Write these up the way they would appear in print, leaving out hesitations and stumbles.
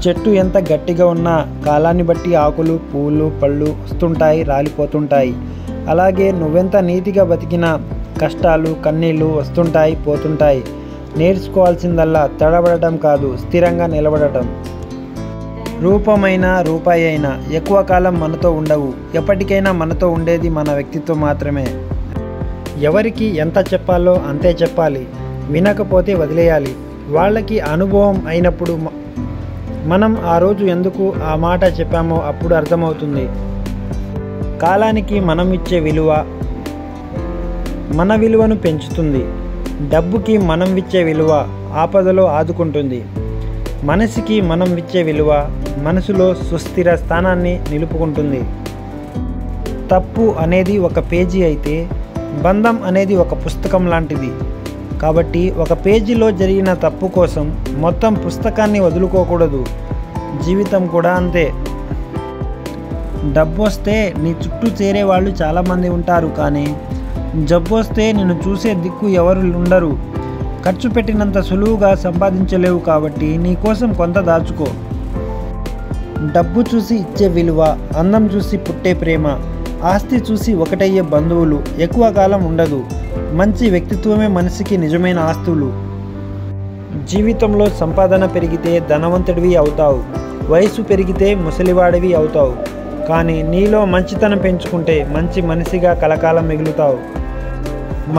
చెట్టు ఎంత గట్టిగా ఉన్నా కాలాన్ని బట్టి ఆకులు, పువ్వులు, పళ్ళు వస్తుంటాయి, రాలిపోతుంటాయి. అలాగే నువ్వెంత నీతిగా బతికినా కష్టాలు, కన్నీళ్ళు వస్తుంటాయి, పోతుంటాయి. నేర్చుకోవాల్సిందల్లా తడబడటం కాదు, స్థిరంగా నిలబడటం. రూపమైనా రూపాయి అయినా ఎక్కువ కాలం మనతో ఉండవు. ఎప్పటికైనా మనతో ఉండేది మన వ్యక్తిత్వం మాత్రమే. ఎవరికి ఎంత చెప్పాలో అంతే చెప్పాలి. వినకపోతే వదిలేయాలి. వాళ్ళకి అనుభవం అయినప్పుడు మనం ఆ రోజు ఎందుకు ఆ మాట చెప్పామో అప్పుడు అర్థమవుతుంది. కాలానికి మనం ఇచ్చే విలువ మన విలువను పెంచుతుంది. డబ్బుకి మనం ఇచ్చే విలువ ఆపదలో ఆదుకుంటుంది. మనసుకి మనం ఇచ్చే విలువ మనసులో సుస్థిర స్థానాన్ని నిలుపుకుంటుంది. తప్పు అనేది ఒక పేజీ అయితే బంధం అనేది ఒక పుస్తకం లాంటిది. కాబట్టి ఒక పేజీలో జరిగిన తప్పు కోసం మొత్తం పుస్తకాన్ని వదులుకోకూడదు. జీవితం కూడా అంతే. డబ్బు వస్తే నీ చుట్టూ చేరే వాళ్ళు చాలామంది ఉంటారు, కానీ జబ్బు వస్తే నిన్ను చూసే దిక్కు ఎవరు ఉండరు. ఖర్చు పెట్టినంత సులువుగా సంపాదించలేవు, కాబట్టి నీ కోసం కొంత దాచుకో. డబ్బు చూసి ఇచ్చే విలువ, అందం చూసి పుట్టే ప్రేమ, ఆస్తి చూసి ఒకటయ్యే బంధువులు ఎక్కువ కాలం ఉండదు. మంచి వ్యక్తిత్వమే మనిషికి నిజమైన ఆస్తులు. జీవితంలో సంపాదన పెరిగితే ధనవంతుడివి అవుతావు, వయసు పెరిగితే ముసలివాడివి అవుతావు. కానీ నీలో మంచితనం పెంచుకుంటే మంచి మనిషిగా కలకాలం మిగులుతావు.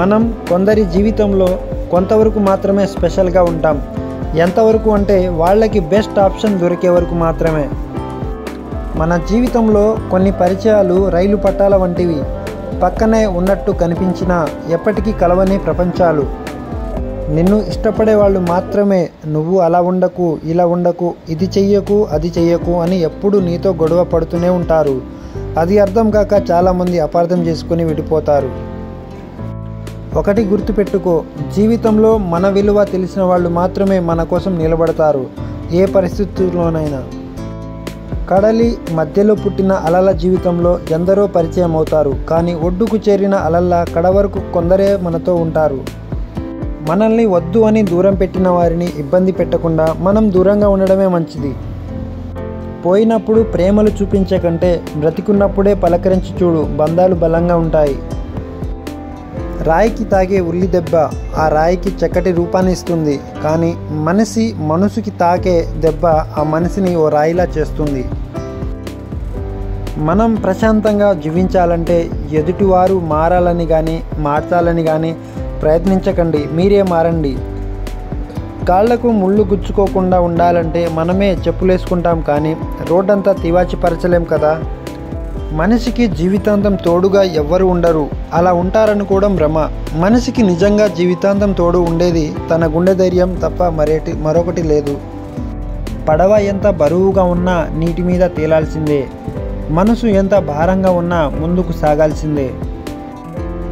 మనం కొందరి జీవితంలో కొంతవరకు మాత్రమే స్పెషల్గా ఉంటాం. ఎంతవరకు అంటే వాళ్ళకి బెస్ట్ ఆప్షన్ దొరికే వరకు మాత్రమే. మన జీవితంలో కొన్ని పరిచయాలు రైలు పట్టాల వంటివి. పక్కనే ఉన్నట్టు కనిపించినా ఎప్పటికీ కలవని ప్రపంచాలు. నిన్ను ఇష్టపడే వాళ్ళు మాత్రమే నువ్వు అలా ఉండకు, ఇలా ఉండకు, ఇది చెయ్యకు, అది చెయ్యకు అని ఎప్పుడు నీతో గొడవ పడుతూనే ఉంటారు. అది అర్థం కాక చాలామంది అపార్థం చేసుకుని విడిపోతారు. ఒకటి గుర్తుపెట్టుకో, జీవితంలో మన విలువ తెలిసిన వాళ్ళు మాత్రమే మన కోసం నిలబడతారు, ఏ పరిస్థితుల్లోనైనా. కడలి మధ్యలో పుట్టిన అలల జీవితంలో ఎందరో పరిచయం అవుతారు, కానీ ఒడ్డుకు చేరిన అలల్లా కడవరకు కొందరే మనతో ఉంటారు. మనల్ని వద్దు అని దూరం పెట్టిన వారిని ఇబ్బంది పెట్టకుండా మనం దూరంగా ఉండడమే మంచిది. పోయినప్పుడు ప్రేమలు చూపించే కంటే బ్రతికున్నప్పుడే పలకరించి చూడు, బంధాలు బలంగా ఉంటాయి. రాయికి తాగే ఉల్లి దెబ్బ ఆ రాయికి చక్కటి రూపాన్ని ఇస్తుంది, కానీ మనసుకి తాకే దెబ్బ ఆ మనిషిని ఓ రాయిలా చేస్తుంది. మనం ప్రశాంతంగా జీవించాలంటే ఎదుటివారు మారాలని కానీ మార్చాలని కానీ ప్రయత్నించకండి, మీరే మారండి. కాళ్లకు ముళ్ళు గుచ్చుకోకుండా ఉండాలంటే మనమే చెప్పులేసుకుంటాం, కానీ రోడ్డంతా తివాచిపరచలేం కదా. మనిషికి జీవితాంతం తోడుగా ఎవ్వరు ఉండరు, అలా ఉంటారనుకోవడం భ్రమ. మనిషికి నిజంగా జీవితాంతం తోడు ఉండేది తన గుండె ధైర్యం తప్ప మరొకటి లేదు. పడవ ఎంత బరువుగా ఉన్నా నీటి మీద తేలాల్సిందే. మనసు ఎంత భారంగా ఉన్నా ముందుకు సాగాల్సిందే.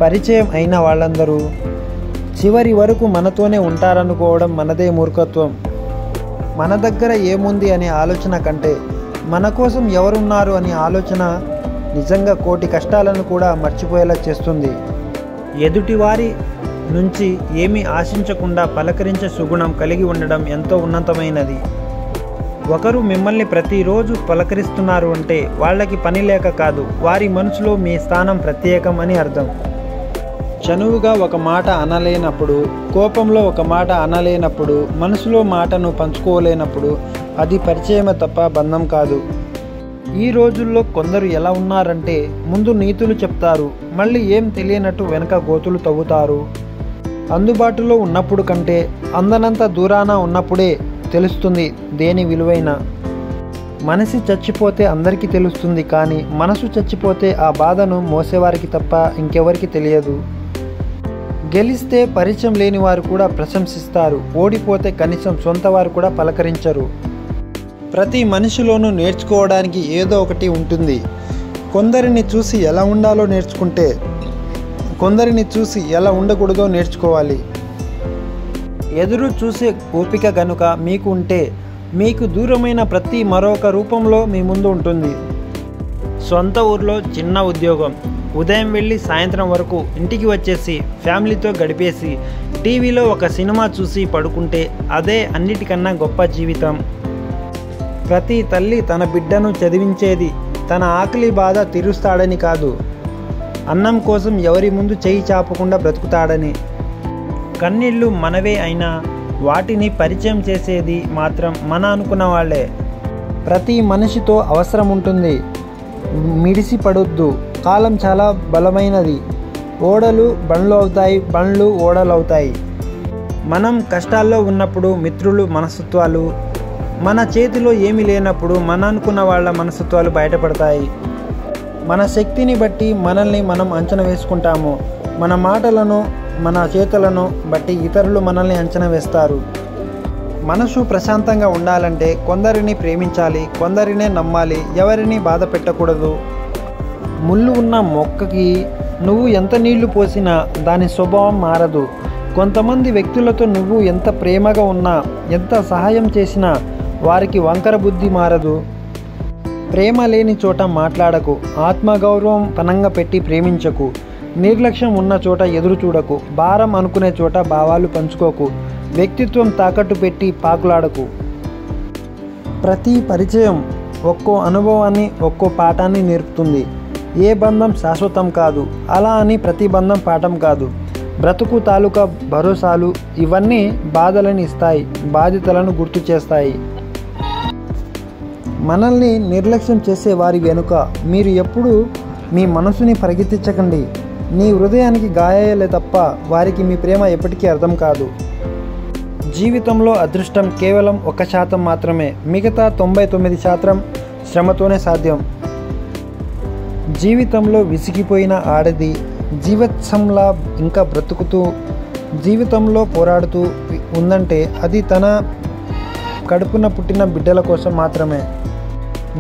పరిచయం అయిన వాళ్ళందరూ చివరి వరకు మనతోనే ఉంటారనుకోవడం మనదే మూర్ఖత్వం. మన దగ్గర ఏముంది అనే ఆలోచన కంటే మన కోసం ఎవరున్నారు అనే ఆలోచన నిజంగా కోటి కష్టాలను కూడా మర్చిపోయేలా చేస్తుంది. ఎదుటివారి నుంచి ఏమీ ఆశించకుండా పలకరించే సుగుణం కలిగి ఉండడం ఎంతో ఉన్నతమైనది. ఒకరు మిమ్మల్ని ప్రతిరోజు పలకరిస్తున్నారు అంటే వాళ్ళకి పని లేక కాదు, వారి మనసులో మీ స్థానం ప్రత్యేకం అని అర్థం. చనువుగా ఒక మాట అనలేనప్పుడు, కోపంలో ఒక మాట అనలేనప్పుడు, మనసులో మాటను పంచుకోలేనప్పుడు అది పరిచయమే తప్ప బంధం కాదు. ఈ రోజుల్లో కొందరు ఎలా ఉన్నారంటే ముందు నీతులు చెప్తారు, మళ్ళీ ఏం తెలియనట్టు వెనక గోతులు తవ్వుతారు. అందుబాటులో ఉన్నప్పుడు కంటే అందనంత దూరాన ఉన్నప్పుడే తెలుస్తుంది దేని విలువైన. మనిషి చచ్చిపోతే అందరికీ తెలుస్తుంది, కానీ మనసు చచ్చిపోతే ఆ బాధను మోసేవారికి తప్ప ఇంకెవరికి తెలియదు. గెలిస్తే పరిచయం లేని వారు కూడా ప్రశంసిస్తారు, ఓడిపోతే కనీసం సొంత వారు కూడా పలకరించరు. ప్రతి మనిషిలోనూ నేర్చుకోవడానికి ఏదో ఒకటి ఉంటుంది. కొందరిని చూసి ఎలా ఉండాలో నేర్చుకుంటే కొందరిని చూసి ఎలా ఉండకూడదో నేర్చుకోవాలి. ఎదురు చూసే ఓపిక గనుక మీకు ఉంటే మీకు దూరమైన ప్రతి మరొక రూపంలో మీ ముందు ఉంటుంది. సొంత ఊర్లో చిన్న ఉద్యోగం, ఉదయం వెళ్ళి సాయంత్రం వరకు ఇంటికి వచ్చేసి ఫ్యామిలీతో గడిపేసి టీవీలో ఒక సినిమా చూసి పడుకుంటే అదే అన్నిటికన్నా గొప్ప జీవితం. ప్రతి తల్లి తన బిడ్డను చదివించేది తన ఆకలి బాధ తీరుస్తాడని కాదు, అన్నం కోసం ఎవరి ముందు చేయి చాపకుండా బ్రతుకుతాడని. కన్నీళ్ళు మనవే అయినా వాటిని పరిచయం చేసేది మాత్రం మన అనుకున్న వాళ్ళే. ప్రతి మనిషితో అవసరం ఉంటుంది, మిడిసి పడొద్దు. కాలం చాలా బలమైనది. ఓడలు బండ్లు అవుతాయి, బండ్లు ఓడలు అవుతాయి. మనం కష్టాల్లో ఉన్నప్పుడు మిత్రులు మనస్తత్వాలు, మన చేతిలో ఏమీ లేనప్పుడు మన అనుకున్న వాళ్ళ మనస్తత్వాలు బయటపడతాయి. మన శక్తిని బట్టి మనల్ని మనం అంచనా వేసుకుంటాము. మన మాటలను మన చేతులను బట్టి ఇతరులు మనల్ని అంచనా వేస్తారు. మనసు ప్రశాంతంగా ఉండాలంటే కొందరిని ప్రేమించాలి, కొందరినే నమ్మాలి, ఎవరిని బాధ పెట్టకూడదు. ముళ్ళు ఉన్న మొక్కకి నువ్వు ఎంత నీళ్లు పోసినా దాని స్వభావం మారదు. కొంతమంది వ్యక్తులతో నువ్వు ఎంత ప్రేమగా ఉన్నా, ఎంత సహాయం చేసినా వారికి వంకర బుద్ధి మారదు. ప్రేమ లేని చోట మాట్లాడకు, ఆత్మగౌరవం పనంగా పెట్టి ప్రేమించకు, నిర్లక్ష్యం ఉన్న చోట ఎదురు చూడకు, భారం అనుకునే చోట భావాలు పంచుకోకు, వ్యక్తిత్వం తాకట్టు పెట్టి పాకులాడకు. ప్రతి పరిచయం ఒక్కో అనుభవాన్ని, ఒక్కో పాఠాన్ని నేర్పుతుంది. ఏ బంధం శాశ్వతం కాదు, అలా అని ప్రతి బంధం పాఠం కాదు. బ్రతుకు తాలూకా భరోసాలు ఇవన్నీ బాధలను ఇస్తాయి, బాధ్యతలను గుర్తు చేస్తాయి. మనల్ని నిర్లక్ష్యం చేసే వారి వెనుక మీరు ఎప్పుడూ మీ మనసుని పరిగెత్తించకండి. నీ హృదయానికి గాయాలే తప్ప వారికి మీ ప్రేమ ఎప్పటికీ అర్థం కాదు. జీవితంలో అదృష్టం కేవలం 1% మాత్రమే, మిగతా 99% శ్రమతోనే సాధ్యం. జీవితంలో విసిగిపోయిన ఆడది జీవత్సంలా ఇంకా బ్రతుకుతూ జీవితంలో పోరాడుతూ ఉందంటే అది తన కడుపున పుట్టిన బిడ్డల కోసం మాత్రమే.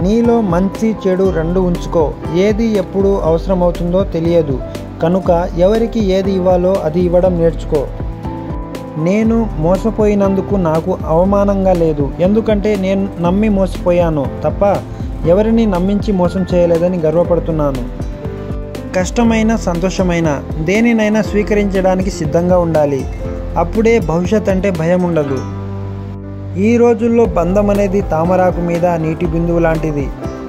నీలో మంచి చెడు రెండు ఉంచుకో. ఏది ఎప్పుడు అవసరమవుతుందో తెలియదు కనుక ఎవరికి ఏది ఇవ్వాలో అది ఇవ్వడం నేర్చుకో. నేను మోసపోయినందుకు నాకు అవమానంగా లేదు, ఎందుకంటే నేను నమ్మి మోసపోయాను తప్ప ఎవరిని నమ్మించి మోసం చేయలేదని గర్వపడుతున్నాను. కష్టమైన సంతోషమైన దేనినైనా స్వీకరించడానికి సిద్ధంగా ఉండాలి. అప్పుడే భవిష్యత్ అంటే భయం ఉండదు. ఈ రోజుల్లో బంధం అనేది తామరాకు మీద నీటి బిందువు లాంటిది.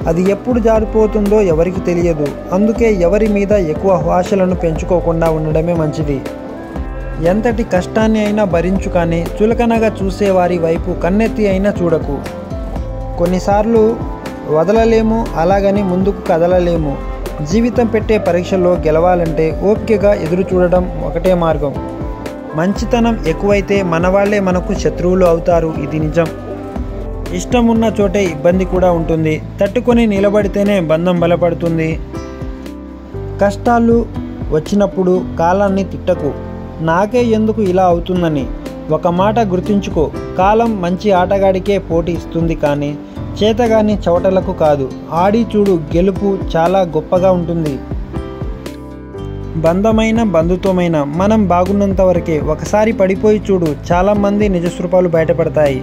అది ఎప్పుడు జారిపోతుందో ఎవరికి తెలియదు. అందుకే ఎవరి మీద ఎక్కువ ఆశలను పెంచుకోకుండా ఉండడమే మంచిది. ఎంతటి కష్టాన్ని అయినా భరించు, కానీ చులకనగా చూసేవారి వైపు కన్నెత్తి అయినా చూడకు. కొన్నిసార్లు వదలలేము, అలాగని ముందుకు కదలలేము. జీవితం పెట్టే పరీక్షల్లో గెలవాలంటే ఓపికగా ఎదురు చూడడం ఒకటే మార్గం. మంచితనం ఎక్కువైతే మనవాళ్లే మనకు శత్రువులు అవుతారు, ఇది నిజం. ఇష్టం ఉన్న చోటే ఇబ్బంది కూడా ఉంటుంది. తట్టుకొని నిలబడితేనే బంధం బలపడుతుంది. కష్టాలు వచ్చినప్పుడు కాలాన్ని తిట్టకు, నాకే ఎందుకు ఇలా అవుతుందని. ఒక మాట గుర్తుంచుకో, కాలం మంచి ఆటగాడికే పోటీ ఇస్తుంది, కానీ చేతగాని చవటలకు కాదు. ఆడి చూడు, గెలుపు చాలా గొప్పగా ఉంటుంది. బంధమైన బంధుత్వమైన మనం బాగున్నంత వరకే. ఒకసారి పడిపోయి చూడు, చాలామంది నిజస్వరూపాలు బయటపడతాయి.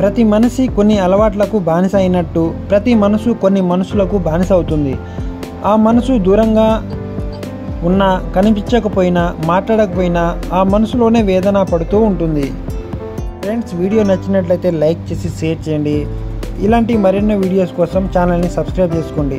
ప్రతి మనిషి కొన్ని అలవాట్లకు బానిస అయినట్టు ప్రతి మనసు కొన్ని మనుషులకు బానిస అవుతుంది. ఆ మనసు దూరంగా ఉన్నా, కనిపించకపోయినా, మాట్లాడకపోయినా ఆ మనసులోనే వేదన పడుతూ ఉంటుంది. ఫ్రెండ్స్, వీడియో నచ్చినట్లయితే లైక్ చేసి షేర్ చేయండి. ఇలాంటి మరెన్నో వీడియోస్ కోసం ఛానల్ని సబ్స్క్రైబ్ చేసుకోండి.